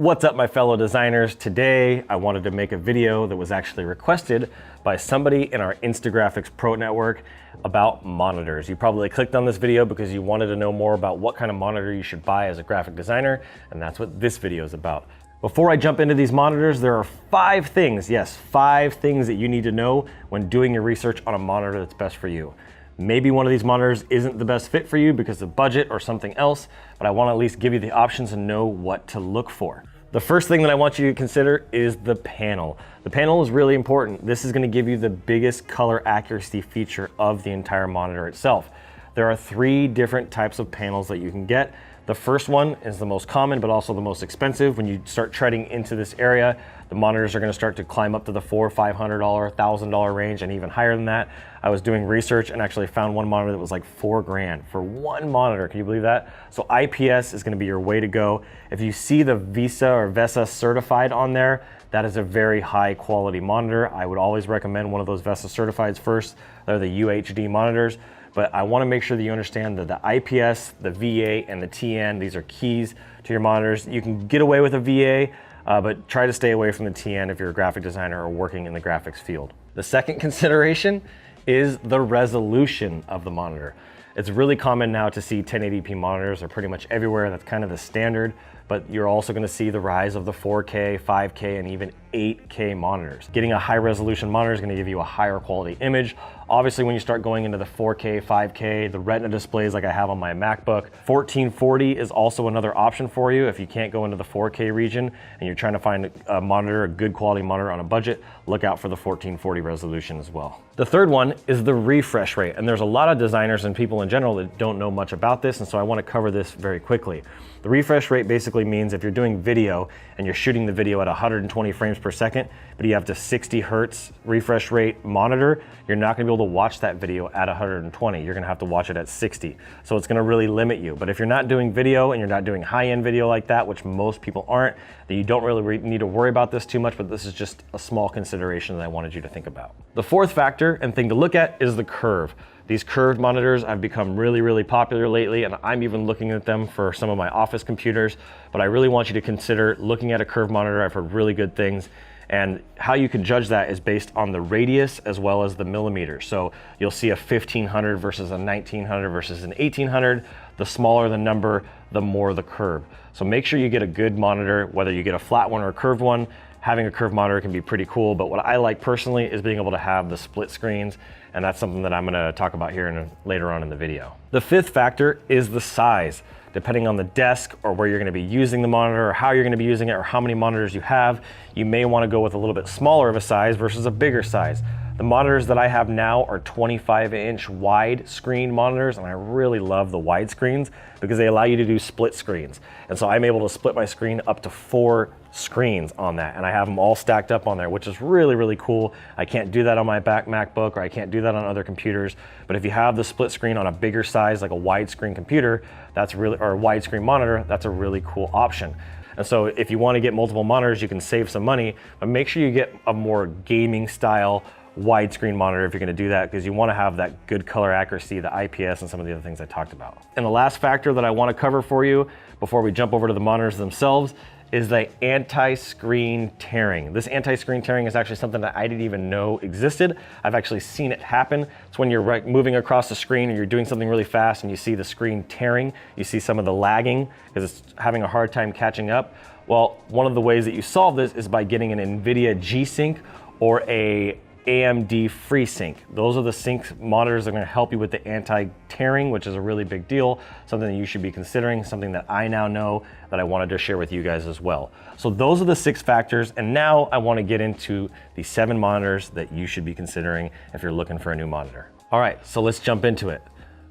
What's up, my fellow designers? Today, I wanted to make a video that was actually requested by somebody in our Instagraphics Pro Network about monitors. You probably clicked on this video because you wanted to know more about what kind of monitor you should buy as a graphic designer, and that's what this video is about. Before I jump into these monitors, there are 5 things, yes, 5 things that you need to know when doing your research on a monitor that's best for you. Maybe one of these monitors isn't the best fit for you because of budget or something else, but I want to at least give you the options and know what to look for. The first thing that I want you to consider is the panel. The panel is really important. This is going to give you the biggest color accuracy feature of the entire monitor itself. There are 3 different types of panels that you can get. The first one is the most common, but also the most expensive. When you start treading into this area, the monitors are going to start to climb up to the $400, $500, $1,000 range and even higher than that. I was doing research and actually found one monitor that was like $4 grand for one monitor. Can you believe that? So IPS is going to be your way to go. If you see the VESA or VESA certified on there, that is a very high quality monitor. I would always recommend one of those VESA certifieds first. They're the UHD monitors. But I want to make sure that you understand that the IPS, the VA, and the TN, these are keys to your monitors. You can get away with a VA, but try to stay away from the TN if you're a graphic designer or working in the graphics field. The second consideration is the resolution of the monitor. It's really common now to see 1080p monitors are pretty much everywhere. That's kind of the standard, but you're also going to see the rise of the 4K, 5K, and even 8K monitors. Getting a high resolution monitor is going to give you a higher quality image. Obviously, when you start going into the 4K, 5K, the Retina displays like I have on my MacBook, 1440 is also another option for you if you can't go into the 4K region and you're trying to find a monitor, a good quality monitor on a budget, look out for the 1440 resolution as well. The third one is the refresh rate, and there's a lot of designers and people in general that don't know much about this, and so I want to cover this very quickly. The refresh rate basically means if you're doing video and you're shooting the video at 120 frames per second, but you have the 60 hertz refresh rate monitor, you're not going to be able to watch that video at 120. You're going to have to watch it at 60. So it's going to really limit you. But if you're not doing video and you're not doing high-end video like that, which most people aren't, then you don't really need to worry about this too much, but this is just a small consideration that I wanted you to think about. The fourth factor and thing to look at is the curve. These curved monitors have become really popular lately, and I'm even looking at them for some of my office computers, but I really want you to consider looking at a curved monitor. I've heard really good things, and how you can judge that is based on the radius as well as the millimeters. So you'll see a 1500 versus a 1900 versus an 1800. The smaller the number, the more the curve. So make sure you get a good monitor, whether you get a flat one or a curved one. Having a curved monitor can be pretty cool, but what I like personally is being able to have the split screens, and that's something that I'm going to talk about here later on in the video. The fifth factor is the size. Depending on the desk or where you're going to be using the monitor or how you're going to be using it or how many monitors you have, you may want to go with a little bit smaller of a size versus a bigger size. The monitors that I have now are 25-inch wide screen monitors, and I really love the wide screens because they allow you to do split screens. And so I'm able to split my screen up to 4 screens on that, and I have them all stacked up on there, which is really cool. I can't do that on my MacBook, or I can't do that on other computers, but if you have the split screen on a bigger size like a widescreen computer, or a widescreen monitor, that's a really cool option. And so if you want to get multiple monitors, you can save some money, but make sure you get a more gaming style widescreen monitor if you're going to do that, because you want to have that good color accuracy, the IPS, and some of the other things I talked about. And the last factor that I want to cover for you before we jump over to the monitors themselves is the anti-screen tearing. This anti-screen tearing is actually something that I didn't even know existed. I've actually seen it happen. It's when you're moving across the screen and you're doing something really fast and you see the screen tearing, you see some of the lagging because it's having a hard time catching up. Well, one of the ways that you solve this is by getting an NVIDIA G-Sync or a AMD FreeSync. Those are the sync monitors that are going to help you with the anti-tearing, which is a really big deal, something that you should be considering, something that I now know that I wanted to share with you guys as well. So those are the 6 factors, and now I want to get into the 7 monitors that you should be considering if you're looking for a new monitor. All right, so let's jump into it.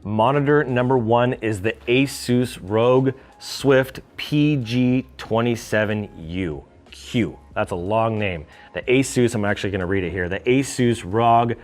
Monitor number 1 is the Asus ROG Swift PG27U. Q. That's a long name. The Asus, I'm actually going to read it here. The Asus ROG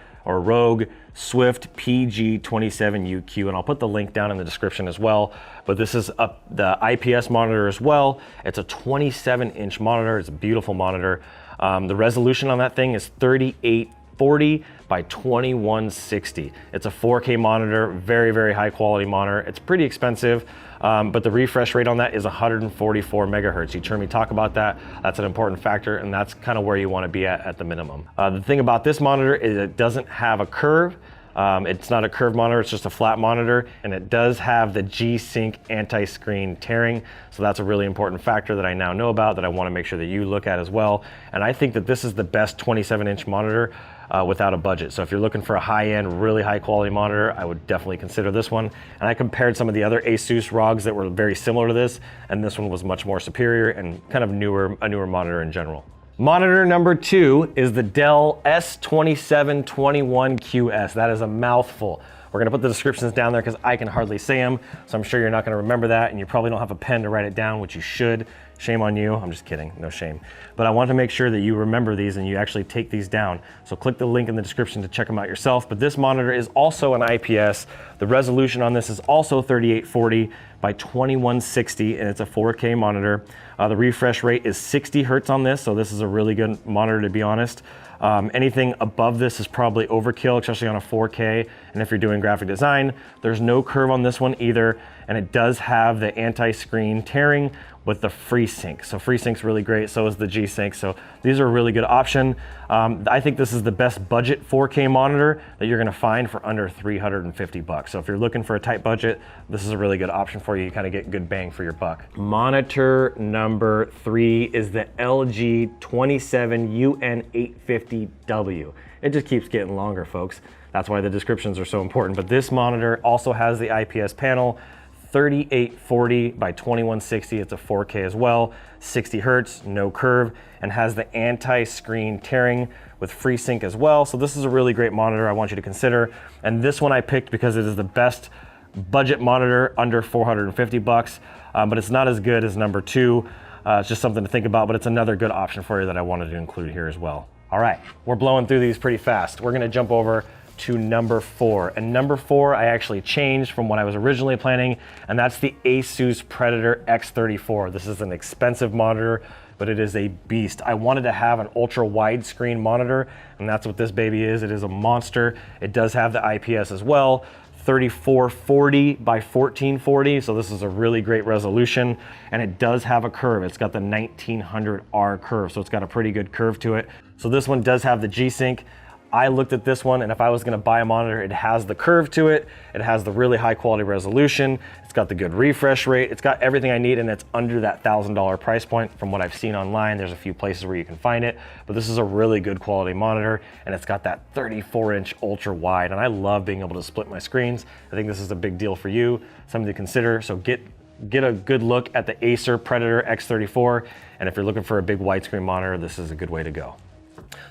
Swift PG27UQ, and I'll put the link down in the description as well. But this is the IPS monitor as well. It's a 27-inch monitor. It's a beautiful monitor. The resolution on that thing is 3840. by 2160. It's a 4K monitor, very, very high quality monitor. It's pretty expensive, but the refresh rate on that is 144 megahertz. You heard me talk about that. That's an important factor, and that's kind of where you want to be at the minimum. The thing about this monitor is it doesn't have a curve. It's not a curved monitor, it's just a flat monitor, and it does have the G-Sync anti-screen tearing. So that's a really important factor that I now know about that I want to make sure that you look at as well. And I think that this is the best 27-inch monitor without a budget. So if you're looking for a high-end, really high-quality monitor, I would definitely consider this one. And I compared some of the other Asus ROGs that were very similar to this, and this one was much more superior and kind of a newer monitor in general. Monitor number 2 is the Dell S2721QS. That is a mouthful. We're gonna put the descriptions down there because I can hardly say them, so I'm sure you're not gonna remember that, and you probably don't have a pen to write it down, which you should. Shame on you. I'm just kidding, no shame. But I want to make sure that you remember these and you actually take these down. So click the link in the description to check them out yourself. But this monitor is also an IPS. The resolution on this is also 3840 by 2160, and it's a 4K monitor. The refresh rate is 60 hertz on this, so this is a really good monitor, to be honest. Anything above this is probably overkill, especially on a 4K. And if you're doing graphic design, there's no curve on this one either. And it does have the anti-screen tearing with the FreeSync. So FreeSync's really great, so is the G-Sync. So these are a really good option. I think this is the best budget 4K monitor that you're gonna find for under 350 bucks. So if you're looking for a tight budget, this is a really good option for you. You kind of get good bang for your buck. Monitor number 3 is the LG 27UN850W. It just keeps getting longer, folks. That's why the descriptions are so important. But this monitor also has the IPS panel, 3840 by 2160. It's a 4K as well, 60 hertz, no curve, and has the anti-screen tearing with FreeSync as well. So this is a really great monitor I want you to consider. And this one I picked because it is the best budget monitor under 450 bucks, but it's not as good as number 2. It's just something to think about, but it's another good option for you that I wanted to include here as well. All right, we're blowing through these pretty fast. We're gonna jump over to number 4. And number 4, I actually changed from what I was originally planning, and that's the Asus Predator X34. This is an expensive monitor, but it is a beast. I wanted to have an ultra widescreen monitor, and that's what this baby is. It is a monster. It does have the IPS as well, 3440 by 1440. So this is a really great resolution, and it does have a curve. It's got the 1900R curve, so it's got a pretty good curve to it. So this one does have the G-Sync. I looked at this one, and if I was gonna buy a monitor, it has the curve to it, it has the really high quality resolution, it's got the good refresh rate, it's got everything I need, and it's under that $1,000 price point from what I've seen online. There's a few places where you can find it, but this is a really good quality monitor, and it's got that 34-inch ultra wide, and I love being able to split my screens. I think this is a big deal for you, something to consider. So get a good look at the Acer Predator X34, and if you're looking for a big widescreen monitor, this is a good way to go.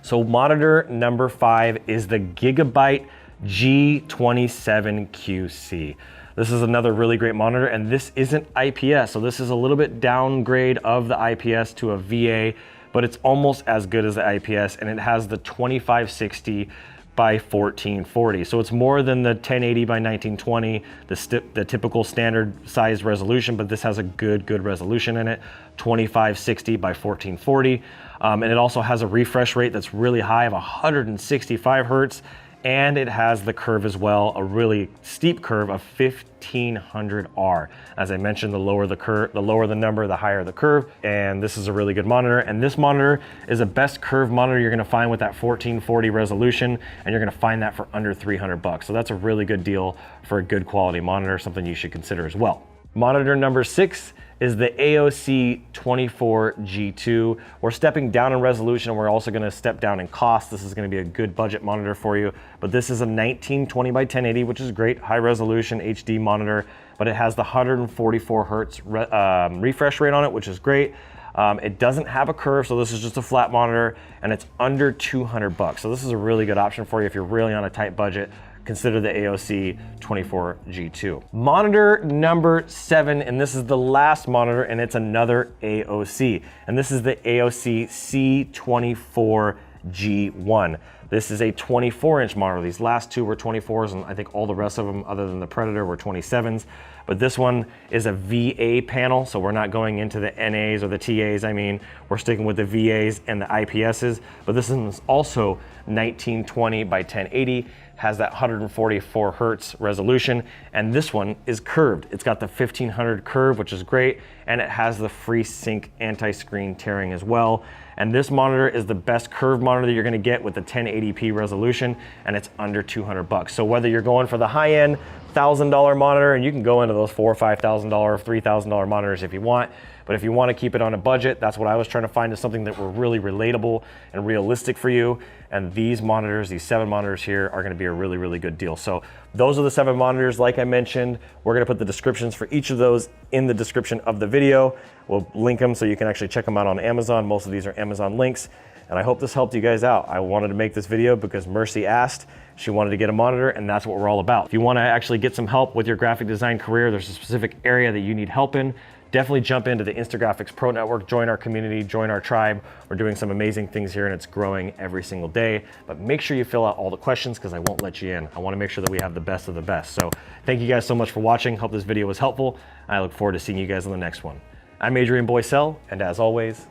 So monitor number 5 is the Gigabyte G27QC. This is another really great monitor, and this isn't IPS, so this is a little bit downgrade of the IPS to a VA, but it's almost as good as the IPS, and it has the 2560 by 1440. So it's more than the 1080 by 1920, the typical standard size resolution, but this has a good resolution in it, 2560 by 1440. And it also has a refresh rate that's really high of 165 hertz, and it has the curve as well, a really steep curve of 1500R. As I mentioned, the lower the curve, the lower the number, the higher the curve, and this is a really good monitor. And this monitor is the best curve monitor you're gonna find with that 1440 resolution, and you're gonna find that for under 300 bucks. So that's a really good deal for a good quality monitor, something you should consider as well. Monitor number 6 is the AOC 24G2. We're stepping down in resolution, and we're also gonna step down in cost. This is gonna be a good budget monitor for you, but this is a 1920 by 1080, which is great, high resolution HD monitor, but it has the 144 hertz refresh rate on it, which is great. It doesn't have a curve, so this is just a flat monitor, and it's under 200 bucks. So this is a really good option for you if you're really on a tight budget. Consider the AOC 24G2. Monitor number 7, and this is the last monitor, and it's another AOC. And this is the AOC C24G1. This is a 24-inch monitor. These last two were 24s, and I think all the rest of them, other than the Predator, were 27s. But this one is a VA panel, so we're not going into the NAs or the TAs. I mean, we're sticking with the VAs and the IPSs. But this is also 1920 by 1080, has that 144 hertz resolution, and this one is curved. It's got the 1500 curve, which is great, and it has the FreeSync anti-screen tearing as well. And this monitor is the best curved monitor that you're gonna get with the 1080p resolution, and it's under 200 bucks. So whether you're going for the high-end $1,000 monitor, and you can go into those $4,000 or $5,000, $3,000 monitors if you want, but if you want to keep it on a budget, that's what I was trying to find, is something that were really relatable and realistic for you. And these monitors, these 7 monitors here, are going to be a really, really good deal. So those are the 7 monitors. Like I mentioned, we're going to put the descriptions for each of those in the description of the video. We'll link them so you can actually check them out on Amazon. Most of these are Amazon links. And I hope this helped you guys out. I wanted to make this video because Mercy asked. She wanted to get a monitor, and that's what we're all about. If you want to actually get some help with your graphic design career, there's a specific area that you need help in, definitely jump into the Instagraphics Pro Network, join our community, join our tribe. We're doing some amazing things here, and it's growing every single day. But make sure you fill out all the questions, because I won't let you in. I want to make sure that we have the best of the best. So thank you guys so much for watching. Hope this video was helpful. I look forward to seeing you guys on the next one. I'm Adrian Boycell, and as always,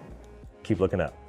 keep looking up.